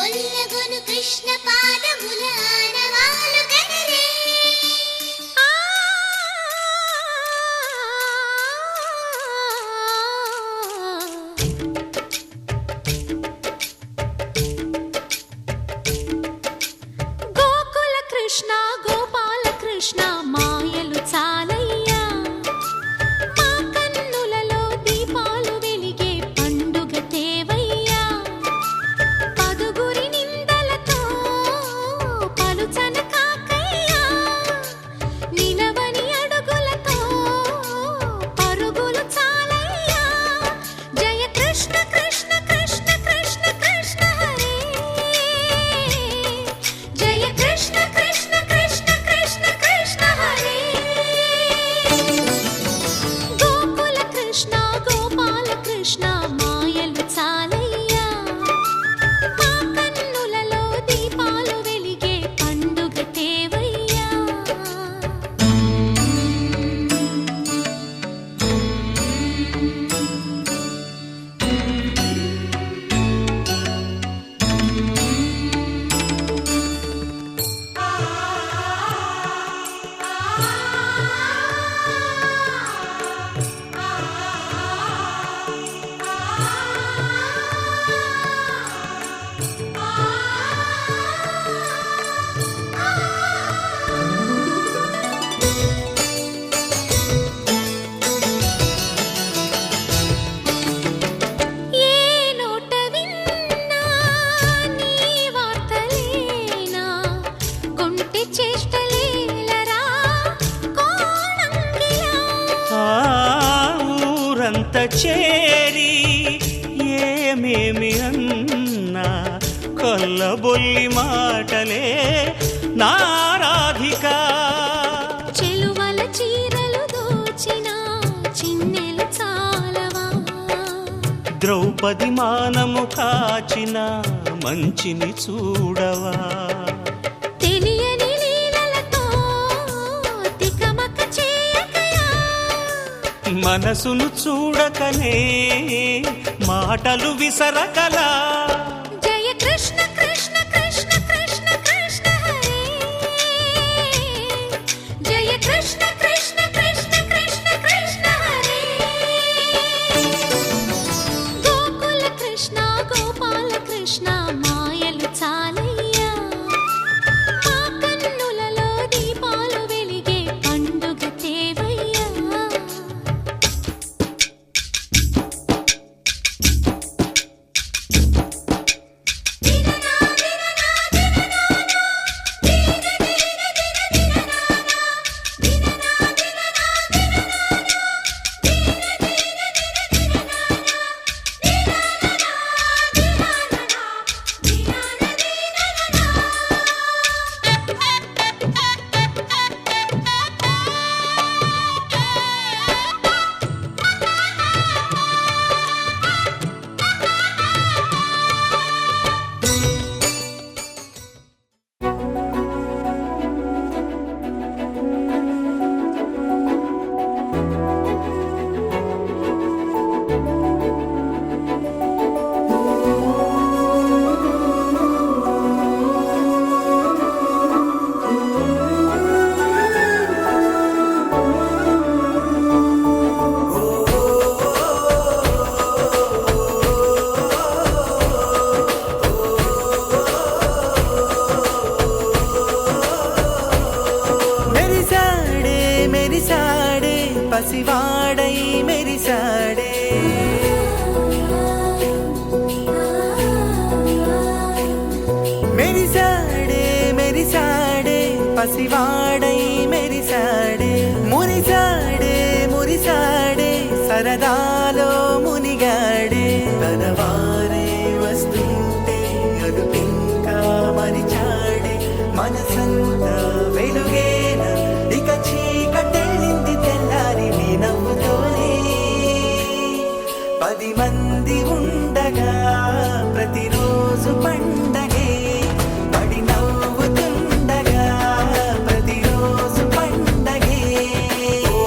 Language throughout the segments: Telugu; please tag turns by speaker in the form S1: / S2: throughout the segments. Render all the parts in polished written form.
S1: కొల్లగొను కృష్ణ పాదముల ఆనవాలు గనరే
S2: గోకుల కృష్ణ గోపాల కృష్ణ మాయలు చాలయ్యా మా కన్నులలో దీపాలు వెలిగే పండుగ తేవయ్యా పదుగురి నిందలతో పలుచన కాకయ్యా నిలవని అడుగులతో పరుగులు చాలయ్యా జయ కృష్ణ కృష్ణ కృష్ణ కృష్ణ కృష్ణ హరే జయ కృష్ణ కృష్ణ కృష్ణ కృష్ణ కృష్ణ హరే గోకుల కృష్ణ గోపాల కృష్ణ మాయలు చాలయ్యా మా కన్నులలో దీపాలు వెలిగే పండుగ తేవయ్యా ఏ నోట విన్నా నీ వార్తలేనా కొంటె చేష్టలేలరా కోణంగిలా
S3: ఆ ఊరంత చేరి ఏమేమి అన్నా కొల్లబొల్లి మాటలే నారాధిక
S2: చెలువల చీరలు దోచిన చిన్నెలు చాలవా
S3: ద్రౌపది మానము కాచిన మంచిని చూడవా
S2: తెలియని లీలలతో తికమక చేయకయా
S3: మనసును చూడకనే మాటలు విసరకలా
S2: జయ కృష్ణ కృష్ణ కృష్ణ కృష్ణ కృష్ణ హరే జయ కృష్ణ కృష్ణ కృష్ణ కృష్ణ కృష్ణ హరే గోకుల కృష్ణ గోపాల కృష్ణ మాయలు చాలయ్యా మా కన్నులలో దీపాలు వెలిగే పండుగ తేవయ్యా
S4: పసివాడై మెరిసాడే మెరిసాడే మెరిసాడే పసివాడై మెరిసాడే మురిసాడే మురిసాడే సరదాలో మునిగాడే తనవారే వస్తుంటే అదుపింకా మరిచాడే మనసంతా వెలుగేన ఇక చీకటెళ్ళింది తెల్లారి నీ నవ్వుతోనే 10 మంది ఉండగా ప్రతిరోజు పండగే పడి నవ్వుతుండగా ప్రతిరోజు పండగే ఓ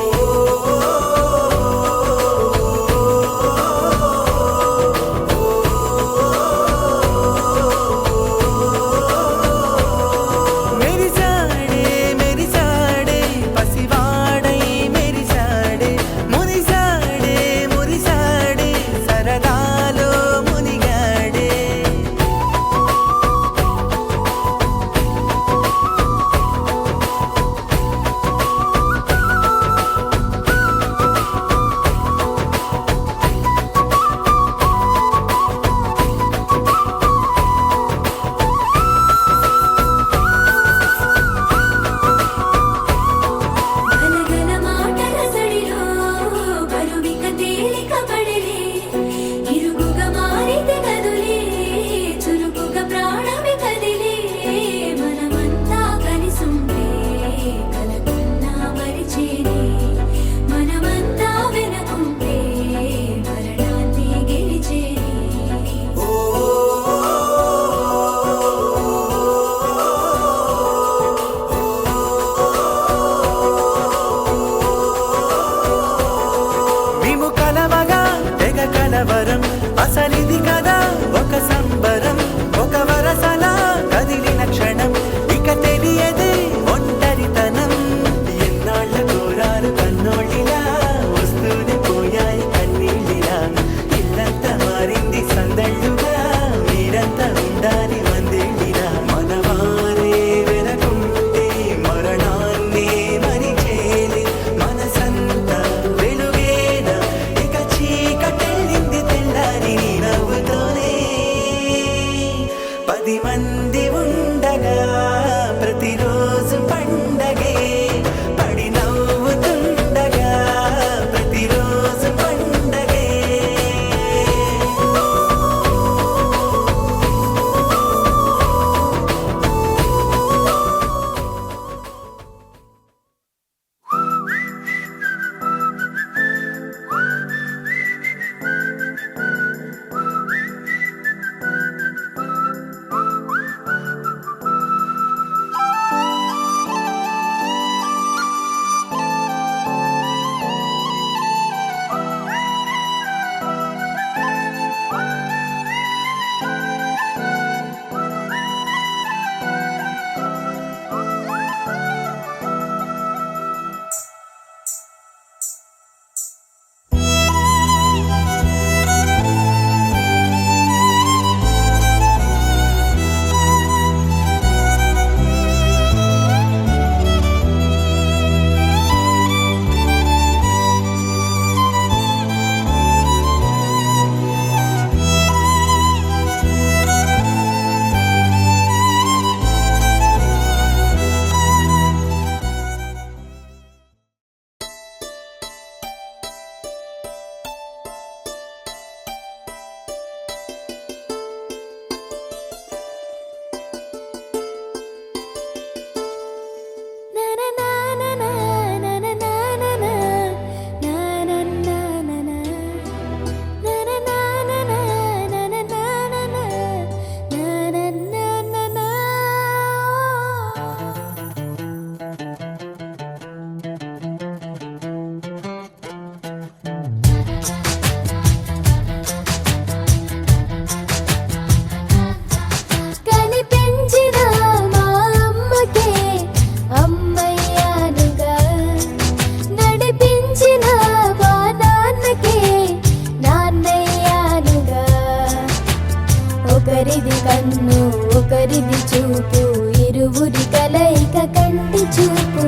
S5: ఒకరిది కన్ను ఒకరిది చూపు, ఇరువురి కలయిక కంటి చూపు.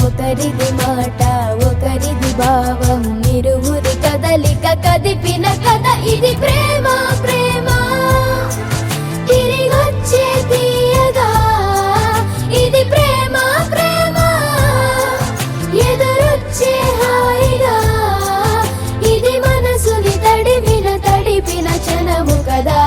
S5: ఒకరిది మాట ఒకరిది భావం, ఇరువురి కదలిక కదిపిన కథ ఇది ప్రేమ. ప్రేమ తిరిగొచ్చే తీయగా ఇది ప్రేమ. ప్రేమ ఎదురొచ్చే హాయిగా ఇది మనసుని తడిపిన క్షణము కదా.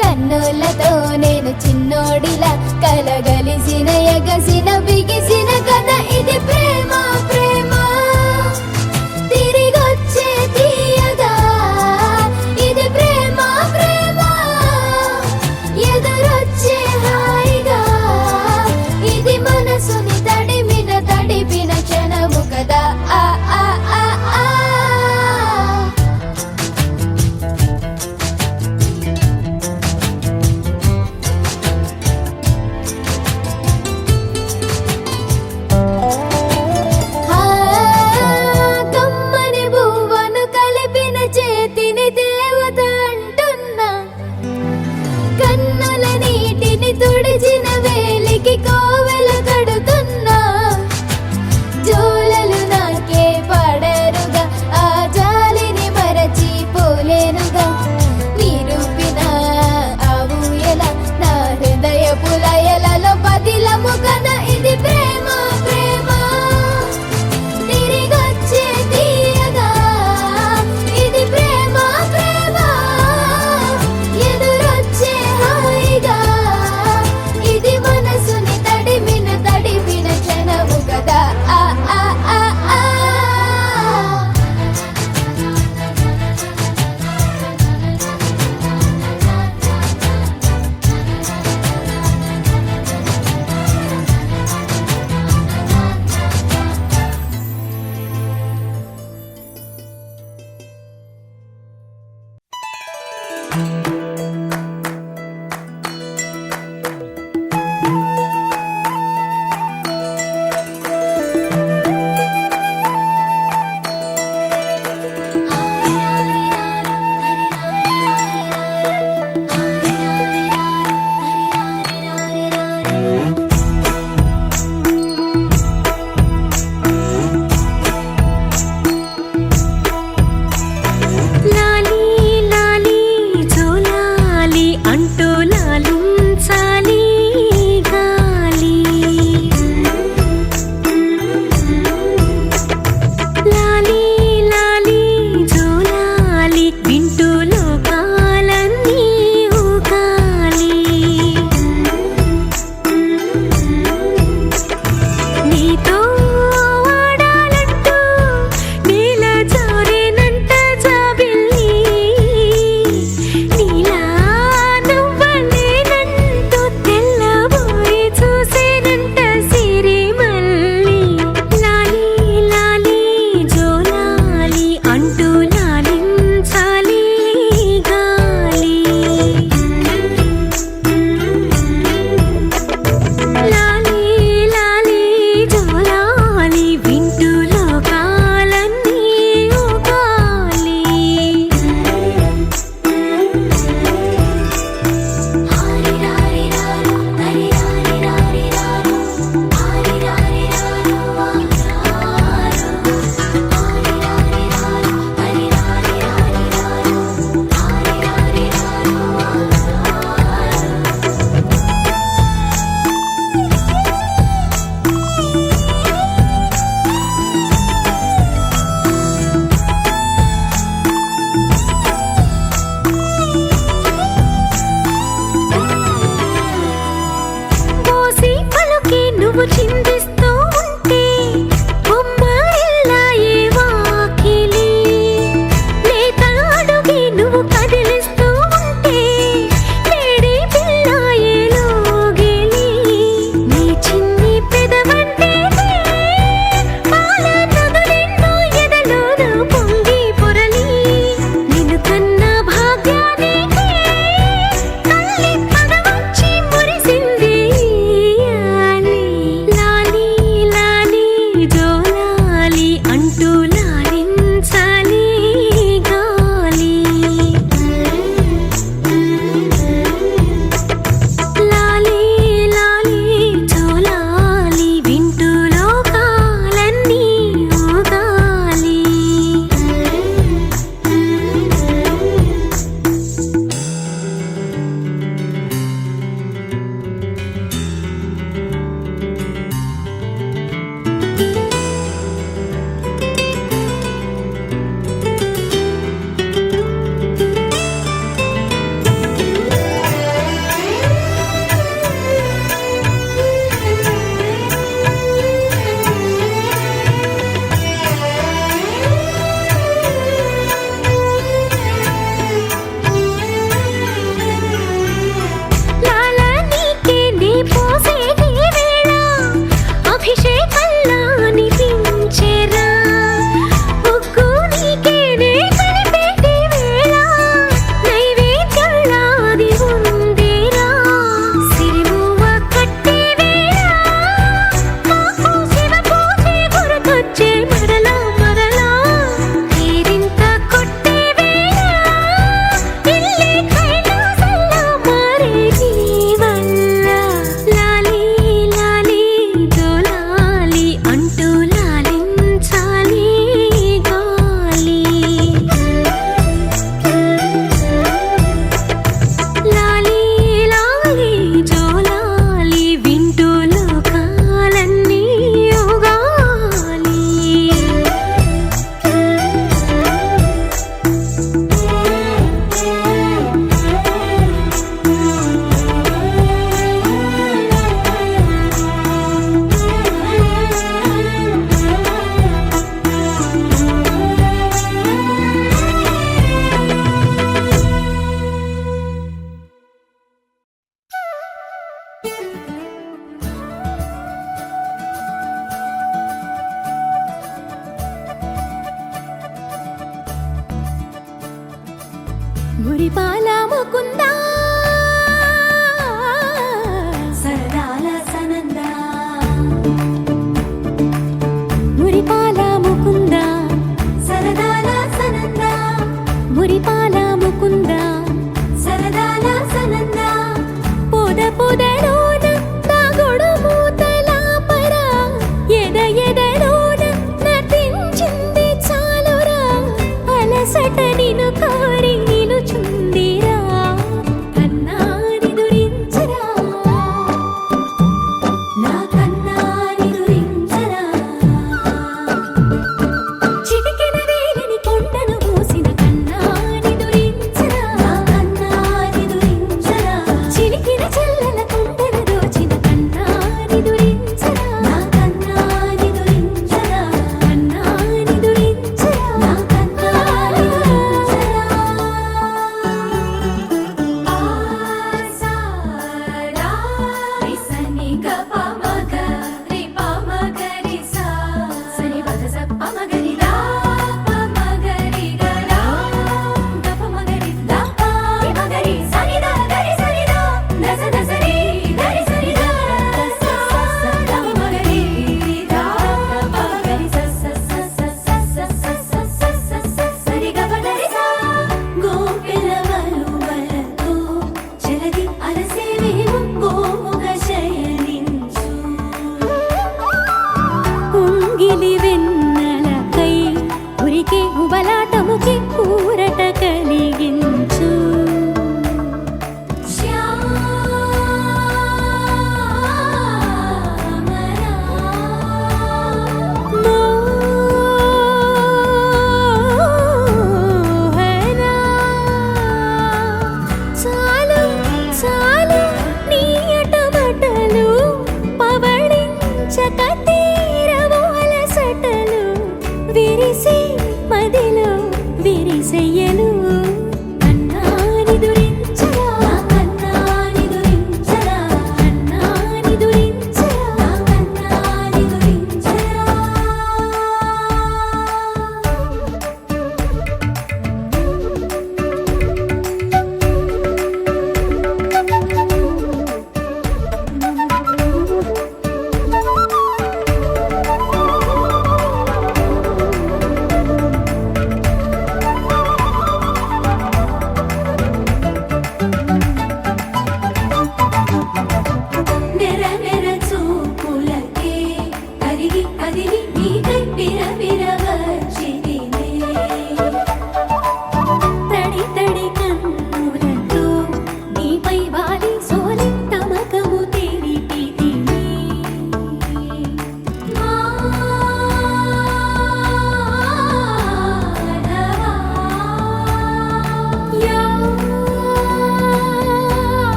S5: కన్నులతో నేను చిన్నోడిలా కలగలిసిన ఎగసిన బిగిసిన కథ ఇది ప్రేమ. ప్రేమ తిరిగొచ్చే తీయగా ఇది ప్రేమ. ప్రేమ ఎదురొచ్చే హాయిగా ఇది మనసుని తడిపిన క్షణము కదా. ఆ ఆ ఆ ఆ తుడిచిన వేలికి కోవెల కడుతున్నా, జోలలు నాకే పడరుగా ఆ జాలిని మరచి పోలేనుగా. నిరూపిన ఆ ఊయల నా హృదయ పులయలలో పదిలము కదా ఇది ప్రేమ. ప్రేమ తిరిగొచ్చే తీయగా ఇది ప్రేమ. ప్రేమ ఎదురొచ్చే హాయిగా
S2: నువ్వు చిందిస్తూ ఉంటే బొమ్మరిల్లాయే వాకిలి లేత అడుగే నువ్వు కదిలిస్తూ ఉంటే వేడి పిల్లాయే లోగిలి నీ చిన్ని పెదవంటే పాల నదులెన్నో ఎదలోన పొంగి పొరలి నిన్ను కన్న భాగ్యానికి తల్లి పదవచ్చి మురిసింది లాలి లాలి జోలాలి అంటూ లాలించాలి గాలి లాలి లాలి జోలాలి వింటూ లోకాలన్నీ ఊగాలి లాలా నీకే నీ పోసేటి వేళ అభిషేకంలా అనిపించేరా ముగ్గు నీకే నే కలిపేటి వేళ నైవేద్యంలా అది ఉందేరా సిరిమువ్వ కట్టే వేళ మాకు శివ పూజే గుర్తొచ్చే మరలా మరలా తీరింత కొట్టే వేళ ఇల్లే కైలాసంలా మారే నీ వల్ల లాలి లాలి జోలాలి అంటూ లాలించాలి గాలి లాలి లాలి జోలాలి వింటూ లోకాలన్నీ ఊగాలి మురిపాల ముకుందా సరదాల సనందా మురిపాల ముకుందా సరదాల సనందా మురిపాల ముకుందా సరదాల సనందా పొద పొదలోన నాగొడు మూతలాపరా ఎద ఎదలోన నటించింది చాలురా అలసట నిన్ను కోరి నిలుచుందిరా కన్నాని దురించరా నా కన్నాని దురించరా చిటికెన వేలిని కొండను మూసిన కన్నాని దురించరా నా కన్నాని దురించరా చిలికిన చెల్లెల కొండను దోచిన కన్నాని దురించరా నా కన్నాని దురించరా కన్నాని దురించరా నా కన్నాని దురించరా ఆసారా రిసని గప మగ రిప మగరి సా సని పద సప్ప మగరి దా ప మగరి గరా గప మగరి దా ప మగరి సని దా గరి సని దా దస దసరి గరి సని దా స స ద మగరి దా ప మగరి స స స స స స స స సరి గప దరి సా గోపిల వలువలతో చెలది అలసేవేమో గోముగ శయనించు ఉంగిలి వెన్నెలకై ఉరికే ఉబలాటముకి ఊరట కలిగించు శ్యామరా మోహనా చాలు చాలు నీ అట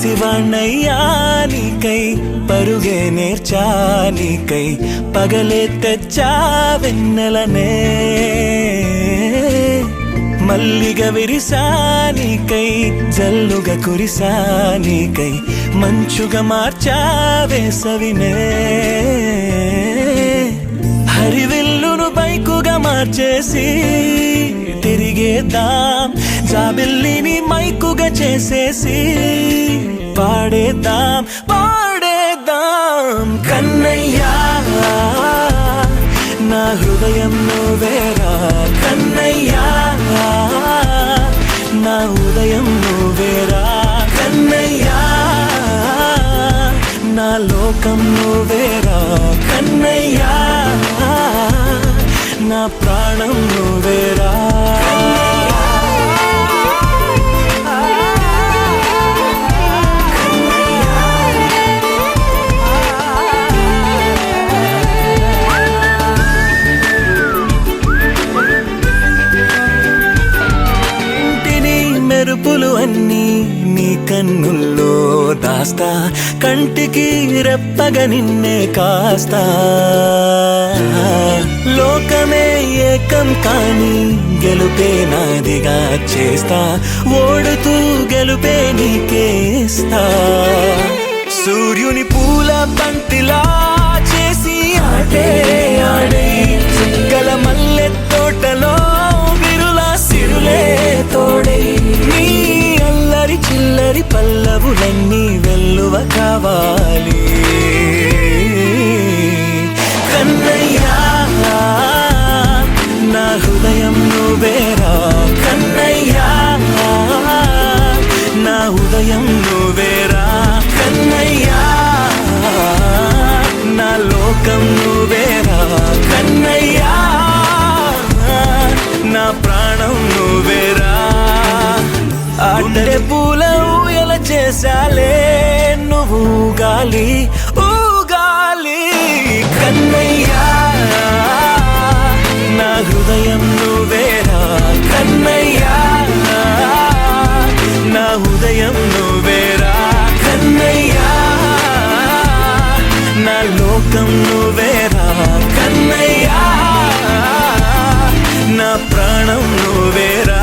S4: పసివాణ్ణయ్యా నీకై పరుగే నేర్చా నీకై పగలే తెచ్చా వెన్నెలనే మల్లిగ విరిసా నీకై జల్లుగా కురిసా నీకై మంచుగా మార్చా వేసవినే హరివిల్లును బైకుగా మార్చేసి తిరిగేద్దాం జాబిల్లిని మైకుగా చేసేసి పాడేద్దాం పాడేద్దాం కన్నయ్యా నా హృదయం నువ్వేరా కన్నయ్యా నా ఉదయం నువ్వేరా కన్నయ్యా నా లోకం నువ్వేరా కన్నయ్యా నా ప్రాణం నువ్వేరా మెరుపులు అన్నీ నీ కన్నుల్లో దాస్తా కంటికి రెప్పగా నిన్నే కాస్తా లోకమే ఏకం కాని గెలుపే నాదిగా చేస్తా ఓడుతూ గెలుపే నీకేస్తా సూర్యుని పూల బంతిలా చేసి ఆడే ఆడే చుక్కల మల్లె తోటలో విరులా సిరులే తోడే నీ అల్లరి చిల్లరి పల్లవులన్నీ వెల్లువ కావాలి కన్నయ్యా నా హృదయం నువ్వేరా కన్నయ్యా నా ఉదయం నువ్వేరా కన్నయ్యా నా లోకం నువ్వేరా కన్నయ్యా నా ప్రాణం నువ్వేరా ఆటరే పూల ఊయల చేసాలే నువ్వు గాలి ఊగాలి కన్నయ్యా నా హృదయం నువ్వేరా కన్నయ్యా నా ఉదయం నువ్వేరా కన్నయ్యా నా లోకం నువ్వేరా కన్నయ్యా నా ప్రాణం నువ్వేరా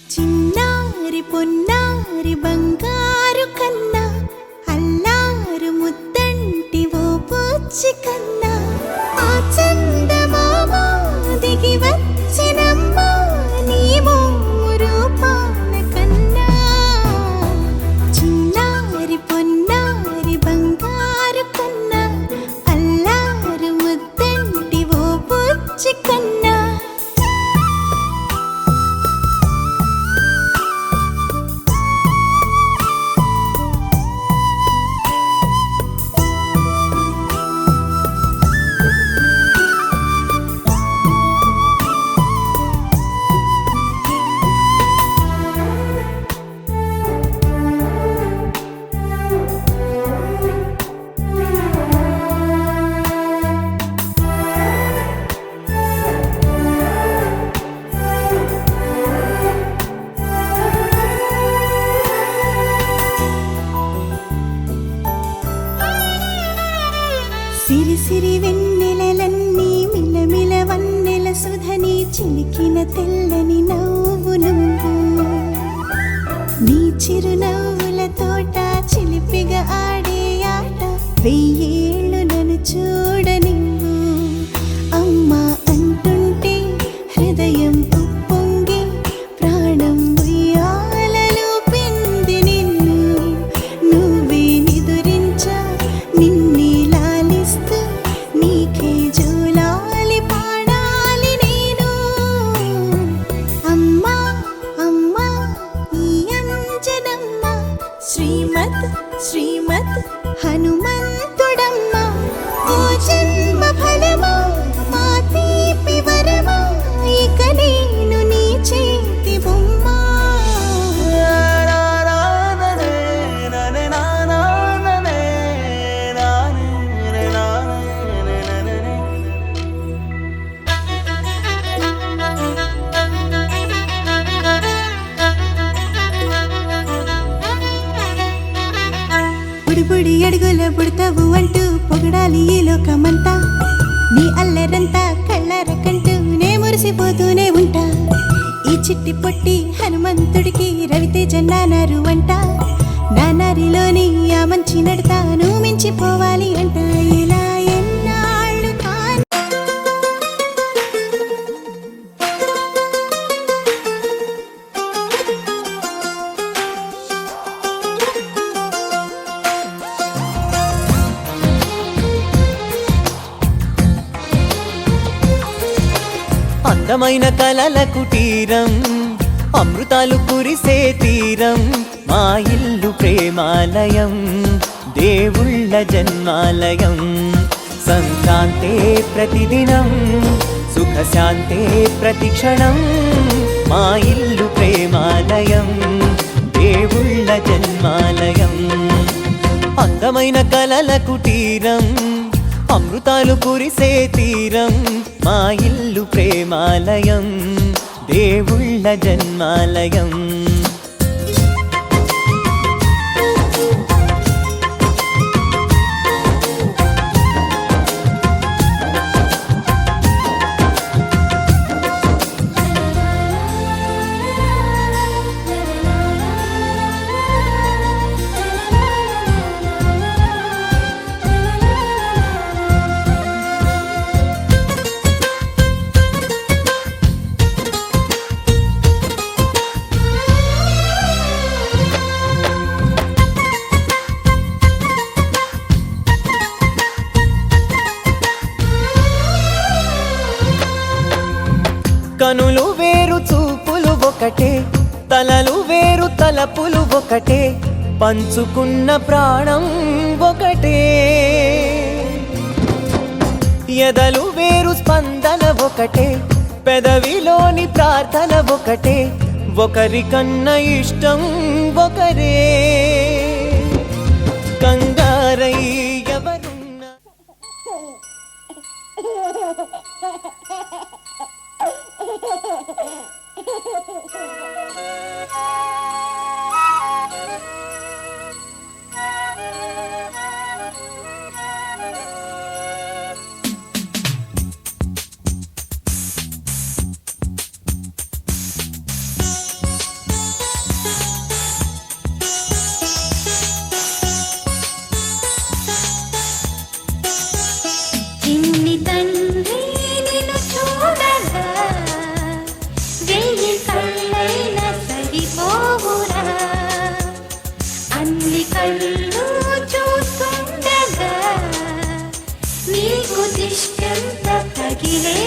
S5: చిన్నారి పొన్నారి బంగారు కన్నా అల్లారు ముద్దంటి ఓ పుచ్చి కన్నా ఆ చందమామ దిగి వచ్చినమ్మ నీ మోము రూపాన కన్నా చిన్నారి పొన్నారి బంగారు కన్నా అల్లారు ముద్దంటి ఓ పుచ్చి కన్నా సిరి సిరి వెన్నెలలన్నీ మిలమిల వన్నెల సుధని చిలికిన తెల్లని నవ్వు నువ్వు నీ చిరునవ్వుల తోట చిలిపిగా ఆడే ఆట వెయ్యే పుడతావు అంటూ పొగడాలి ఈ లోకమంతా నీ అల్లరంతా కళ్ళారకంటూ నే మురిసిపోతూనే ఉంటా ఈ చిట్టి పొట్టి హనుమంతుడికి రవితేజ నానారు అంట నానారిలోని ఆ మంచి నడతాను మించిపోవాలి అంట ఇలా ఎన్నాళ్ళు కాని
S6: అందమైన కలల కుటీరం అమృతాలు కురిసే తీరం మా ఇల్లు ప్రేమాలయం దేవుళ్ళ జన్మాలయం సంక్రాంతే ప్రతిదినం సుఖశాంతే ప్రతిక్షణం మా ఇల్లు ప్రేమాలయం దేవుళ్ళ జన్మాలయం అందమైన కలల కుటీరం అమృతాలు కురిసే తీరం మా ఇల్లు ప్రేమాలయం దేవుళ్ళ జన్మాలయం కనులు వేరు చూపులు ఒకటే తలలు వేరు తలపులు ఒకటే పంచుకున్న ప్రాణం ఒకటే ఎదలు వేరు స్పందన ఒకటే పెదవిలోని ప్రార్థన ఒకటే ఒకరికన్నా ఇష్టం ఒకరే కంగారై ఎవరున్నా
S2: చిన్ని తండ్రి నిన్ను చూడగా వెయ్యి కళ్ళైన సరిపోవురా అన్ని కళ్ళు చూస్తుండగా నీకు దిష్టంత తగిలే